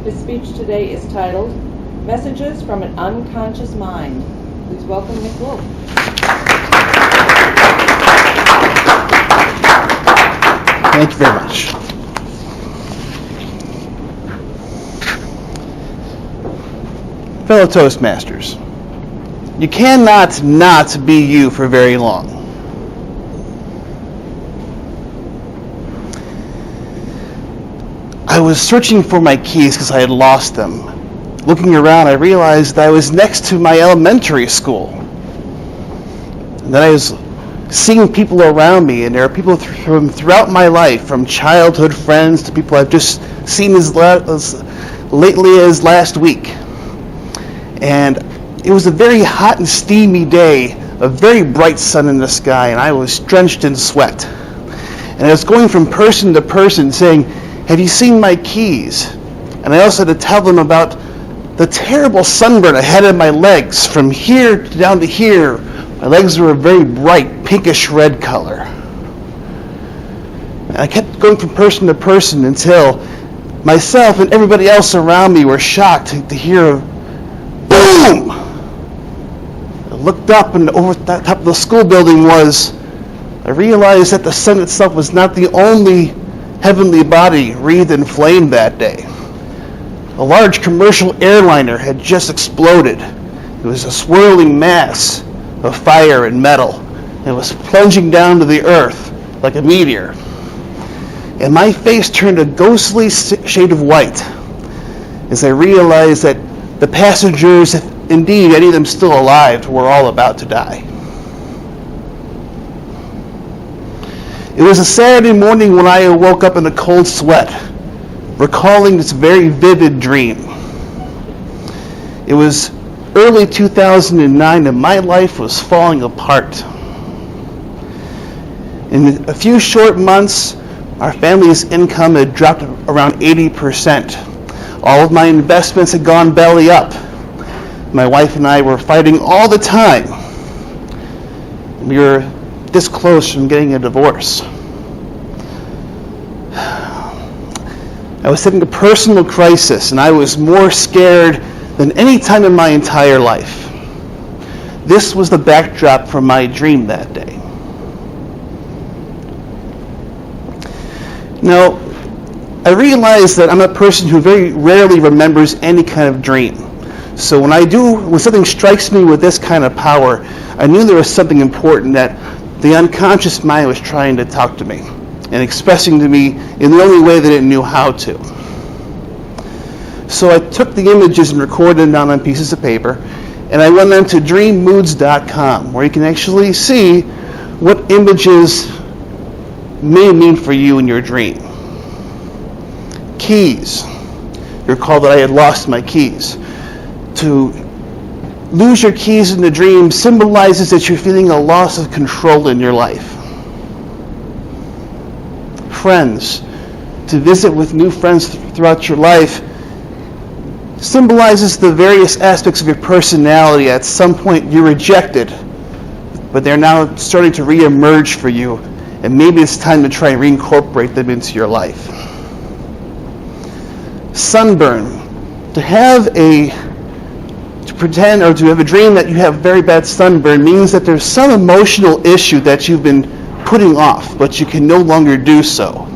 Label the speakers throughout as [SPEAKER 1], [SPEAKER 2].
[SPEAKER 1] His speech today is titled, Messages from an Unconscious Mind. Please welcome Nick Wolf.
[SPEAKER 2] Thank you very much. Fellow Toastmasters, you cannot not be you for very long. I was searching for my keys because I had lost them. Looking around, I realized that I was next to my elementary school. And then I was seeing people around me, and there are people from throughout my life, from childhood friends to people I've just seen as lately as last week. And it was a very hot and steamy day, a very bright sun in the sky, and I was drenched in sweat. And I was going from person to person saying, "Have you seen my keys?" And I also had to tell them about the terrible sunburn I had on my legs. From here down to here, my legs were a very bright pinkish red color. And I kept going from person to person until myself and everybody else around me were shocked to hear a boom. I looked up, and over the top of the school building I realized that the sun itself was not the only heavenly body wreathed in flame that day. A large commercial airliner had just exploded. It was a swirling mass of fire and metal. It was plunging down to the earth like a meteor. And my face turned a ghostly shade of white as I realized that the passengers, if indeed any of them still alive, were all about to die. It was a Saturday morning when I woke up in a cold sweat, recalling this very vivid dream. It was early 2009 and my life was falling apart. In a few short months, our family's income had dropped around 80%. All of my investments had gone belly up. My wife and I were fighting all the time. We were this close from getting a divorce. I was hitting a personal crisis, and I was more scared than any time in my entire life. This was the backdrop for my dream that day. Now, I realize that I'm a person who very rarely remembers any kind of dream. So when something strikes me with this kind of power, I knew there was something important, that the unconscious mind was trying to talk to me and expressing to me in the only way that it knew how to. So I took the images and recorded them down on pieces of paper, and I went on to dreammoods.com, where you can actually see what images may mean for you in your dream. Keys. You recall that I had lost my keys. To lose your keys in the dream symbolizes that you're feeling a loss of control in your life. Friends. To visit with new friends throughout your life symbolizes the various aspects of your personality. At some point you rejected, but they're now starting to re-emerge for you, and maybe it's time to try and reincorporate them into your life. Sunburn. To pretend or to have a dream that you have very bad sunburn means that there's some emotional issue that you've been putting off, but you can no longer do so.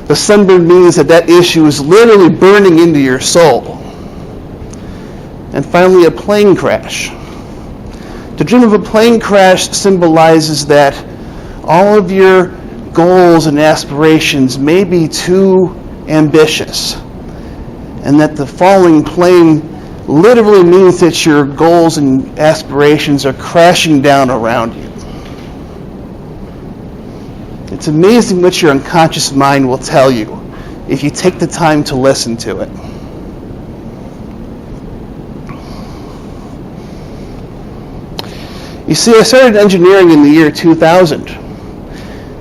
[SPEAKER 2] The sunburn means that issue is literally burning into your soul. And finally, a plane crash. To dream of a plane crash symbolizes that all of your goals and aspirations may be too ambitious, and that the falling plane literally means that your goals and aspirations are crashing down around you. It's amazing what your unconscious mind will tell you if you take the time to listen to it. You see, I started engineering in the year 2000.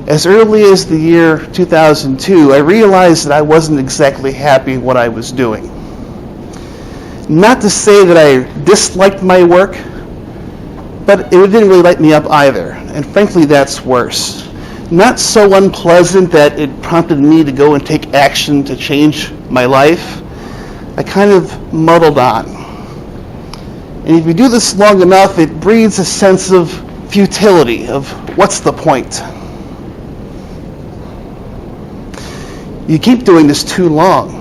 [SPEAKER 2] As early as the year 2002, I realized that I wasn't exactly happy with what I was doing. Not to say that I disliked my work, but it didn't really light me up either. And frankly, that's worse. Not so unpleasant that it prompted me to go and take action to change my life, I kind of muddled on. And if you do this long enough, it breeds a sense of futility, of what's the point? You keep doing this too long.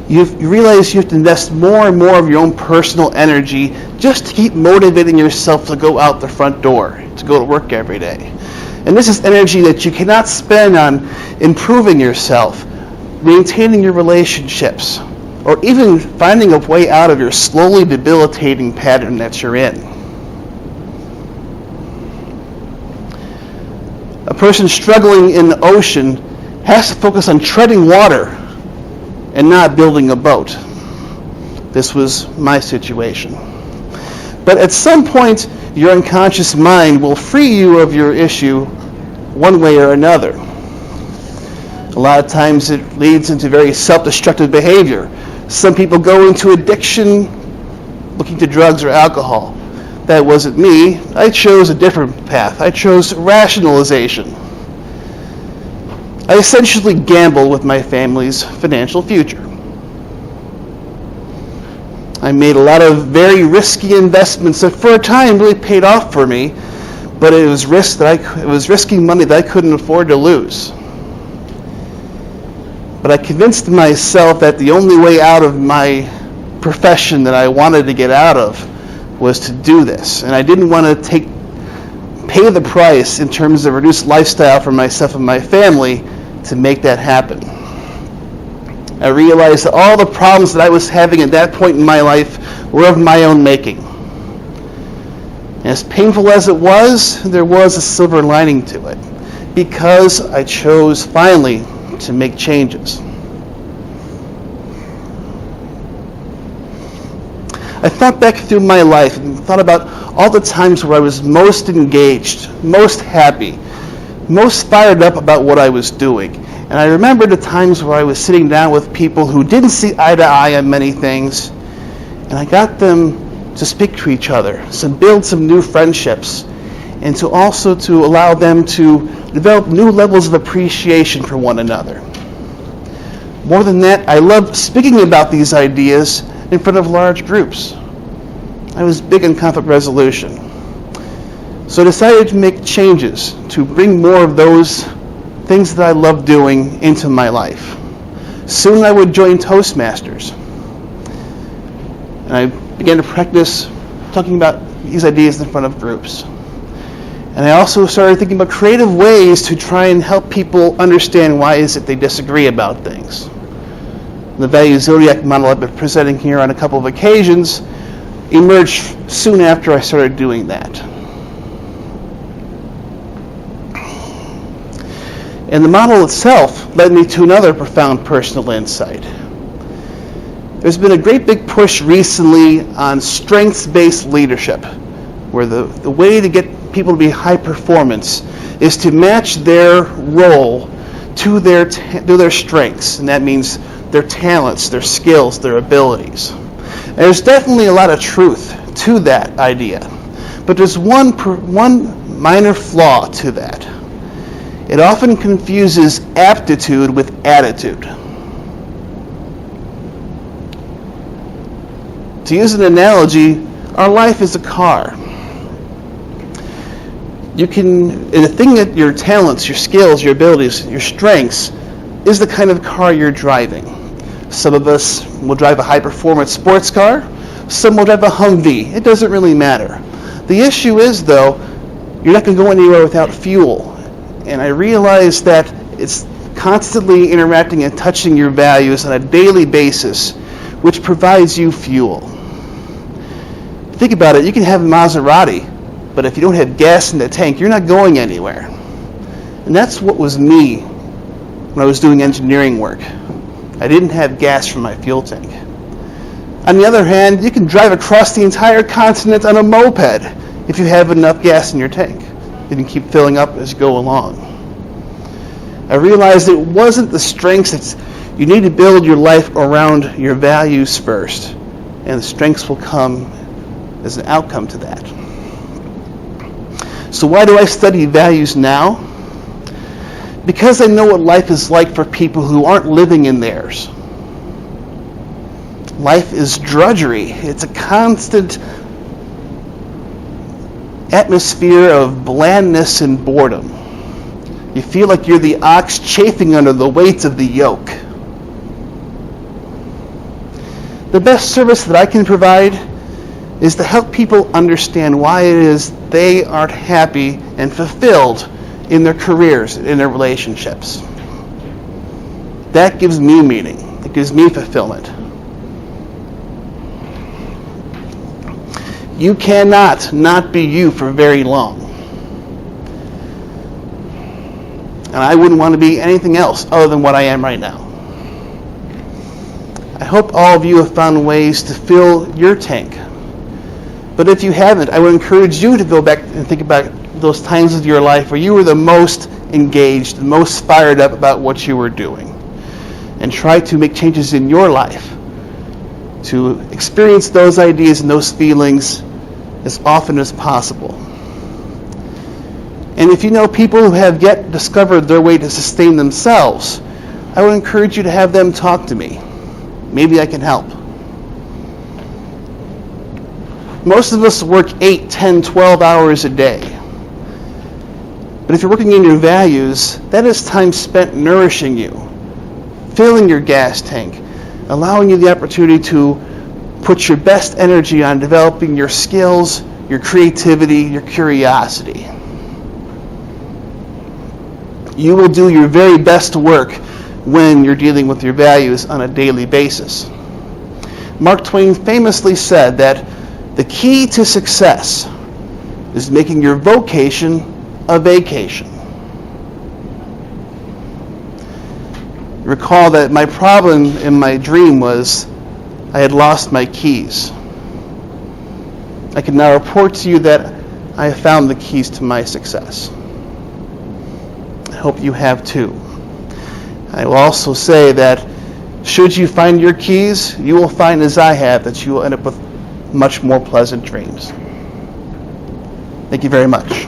[SPEAKER 2] You realize you have to invest more and more of your own personal energy just to keep motivating yourself to go out the front door, to go to work every day. And this is energy that you cannot spend on improving yourself, maintaining your relationships, or even finding a way out of your slowly debilitating pattern that you're in. A person struggling in the ocean has to focus on treading water and not building a boat. This was my situation. But at some point, your unconscious mind will free you of your issue one way or another. A lot of times it leads into very self-destructive behavior. Some people go into addiction looking to drugs or alcohol. That wasn't me. I chose a different path. I chose rationalization. I essentially gambled with my family's financial future. I made a lot of very risky investments that for a time really paid off for me, but it was risking money that I couldn't afford to lose. But I convinced myself that the only way out of my profession that I wanted to get out of was to do this, and I didn't want to pay the price in terms of reduced lifestyle for myself and my family to make that happen. I realized that all the problems that I was having at that point in my life were of my own making. As painful as it was, there was a silver lining to it, because I chose finally to make changes. I thought back through my life and thought about all the times where I was most engaged, most happy, most fired up about what I was doing. And I remember the times where I was sitting down with people who didn't see eye to eye on many things, and I got them to speak to each other, to build some new friendships, and to also to allow them to develop new levels of appreciation for one another. More than that, I loved speaking about these ideas in front of large groups. I was big on conflict resolution. So I decided to make changes to bring more of those things that I love doing into my life. Soon I would join Toastmasters. And I began to practice talking about these ideas in front of groups. And I also started thinking about creative ways to try and help people understand why is it they disagree about things. The value zodiac model I've been presenting here on a couple of occasions emerged soon after I started doing that. And the model itself led me to another profound personal insight. There's been a great big push recently on strengths-based leadership, where the way to get people to be high performance is to match their role to their strengths, and that means their talents, their skills, their abilities. And there's definitely a lot of truth to that idea, but there's one minor flaw to that. It often confuses aptitude with attitude. To use an analogy, our life is a car. And the thing that your talents, your skills, your abilities, your strengths is the kind of car you're driving. Some of us will drive a high-performance sports car. Some will drive a Humvee. It doesn't really matter. The issue is, though, you're not going to go anywhere without fuel. And I realize that it's constantly interacting and touching your values on a daily basis, which provides you fuel. Think about it. You can have a Maserati, but if you don't have gas in the tank, you're not going anywhere. And that's what was me when I was doing engineering work. I didn't have gas for my fuel tank. On the other hand, you can drive across the entire continent on a moped if you have enough gas in your tank. You can keep filling up as you go along. I realized it wasn't the strengths. You need to build your life around your values first, and the strengths will come as an outcome to that. So why do I study values now? because I know what life is like for people who aren't living in theirs. Life is drudgery. It's a constant atmosphere of blandness and boredom. You feel like you're the ox chafing under the weight of the yoke. The best service that I can provide is to help people understand why it is they aren't happy and fulfilled in their careers, in their relationships. That gives me meaning. It gives me fulfillment. You cannot not be you for very long. And I wouldn't want to be anything else other than what I am right now. I hope all of you have found ways to fill your tank. But if you haven't, I would encourage you to go back and think about those times of your life where you were the most engaged, the most fired up about what you were doing. And try to make changes in your life to experience those ideas and those feelings as often as possible. And if you know people who have yet discovered their way to sustain themselves, I would encourage you to have them talk to me. Maybe I can help. Most of us work 8, 10, 12 hours a day. But if you're working in your values, that is time spent nourishing you, filling your gas tank, allowing you the opportunity to put your best energy on developing your skills, your creativity, your curiosity. You will do your very best work when you're dealing with your values on a daily basis. Mark Twain famously said that the key to success is making your vocation a vacation. Recall that my problem in my dream was I had lost my keys. I can now report to you that I have found the keys to my success. I hope you have too. I will also say that should you find your keys, you will find, as I have, that you will end up with much more pleasant dreams. Thank you very much.